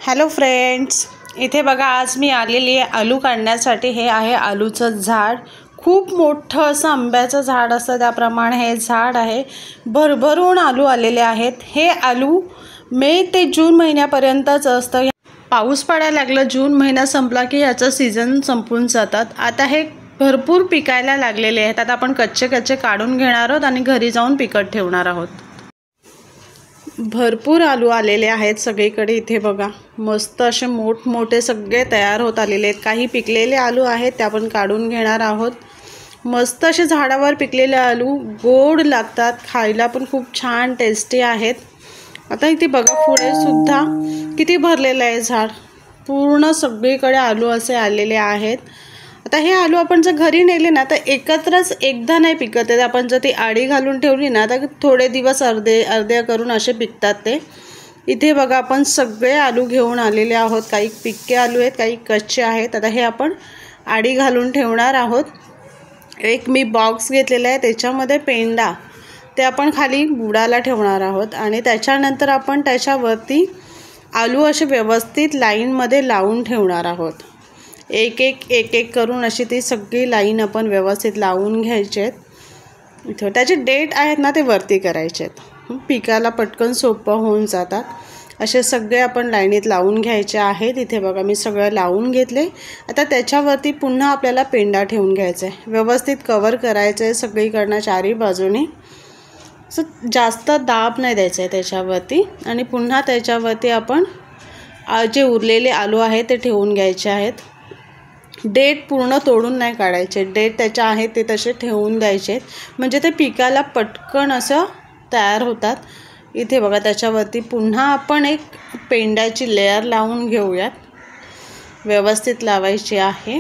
Hello friends, इथे बघा आज मी आलेली आहे आलू काढण्यासाठी। हे आहे आलूचं झाड। खूप मोठं असं आंब्याचं झाड असतं त्याप्रमाणे हे झाड आहे। भरभरून आलू आलेले आहेत। हे आलू मे ते जून महिन्यापर्यंतच असतं। पाऊस पडायला लागला, जून महिना संपला की याचं सीझन संपून जातात। आता हे भरपूर पिकायला लागलेले आहेत। आता आपण कच्चे काढून घेणार आहोत आणि घरी जाऊन पिकत ठेवणार आहोत। भरपूर आलू आलेले आहेत सगळीकडे। इथे बघा मस्त असे मोठमोठे सगळे तयार होत आलेले आहेत। काही पिकलेले आलू आहेत ते आपण काढून घेणार आहोत। मस्त असे झाडावर पिकलेले आलू गोड लागतात, खायला पण खूप छान टेस्टी आहेत। आता इथे बघा पुढे सुद्धा किती भरलेलं आहे झाड। पूर्ण सगळीकडे आलू असे आलेले आहेत। आता हे आलू आपण जर घरी नेले ना तर एकत्रच एकदा नाही पिकत आहे। आपण जर ती आडी घालून ठेवली ना तर थोडे दिवस अर्धे करून असे पिकतात ते। इथे बघा आपण सगळे आलू घेऊन आलेले आहोत। काही पिक्के आलू आहेत, काही कच्चे आहेत। आता हे आपण आडी घालून ठेवणार आहोत। एक मी बॉक्स घेतलेला आहे, त्याच्यामध्ये पेंडा ते आपण खाली बुडाला ठेवणार आहोत आणि त्याच्यानंतर आपण त्याच्यावरती आलू असे व्यवस्थित लाईनमध्ये लावून ठेवणार आहोत। एक एक करून अशी ती सगळी लाईन आपण व्यवस्थित लावून घ्यायचे आहेत। इथे त्याचे डेट आहेत ना ते वरती करायचे आहेत, पिकाला पटकन सोपं होऊन जातात। असे सगळे आपण लाईनीत लावून घ्यायचे आहेत। इथे बघा मी सगळं लावून घेतले। आता त्याच्यावरती पुन्हा आपल्याला पेंडा ठेवून घ्यायचा आहे, व्यवस्थित कवर करायचं आहे सगळीकडनं चारी बाजूने। सो जास्त दाब नाही द्यायचा आहे त्याच्यावरती आणि पुन्हा त्याच्यावरती आपण जे उरलेले आलू आहेत ते ठेवून घ्यायचे आहेत। डेट पूर्ण तोडून नाही काढायचे, डेट त्याच्या आहेत ते तसे ठेवून द्यायचे म्हणजे ते पिकाला पटकन असं तयार होतात। इथे बघा त्याच्यावरती पुन्हा आपण एक पेंड्याची लेयर लावून घेऊयात, व्यवस्थित लावायची आहे।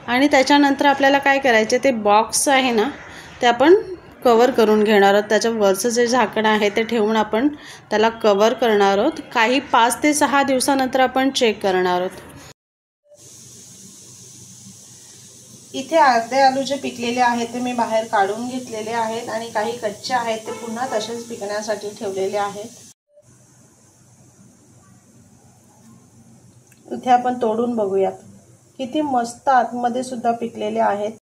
आणि त्याच्यानंतर आपल्याला काय करायचे, ते बॉक्स आहे ना ते आपण कवर करून घेणार आहोत। त्याच्या वरचं जे झाकण आहे ते ठेवून आपण त्याला कवर करणार आहोत। काही 5 ते 6 दिवसानंतर आपण चेक करणार आहोत। इथे अर्धे आलू जे पिकलेले आहेत ते मी बाहेर काढून घेतलेले आहेत आणि काही कच्चे आहेत ते पुन्हा तसेच पिकण्यासाठी ठेवलेले आहेत। इथे आपण तोडून बघूयात, किती मस्त आतमध्ये सुद्धा पिकलेले आहेत।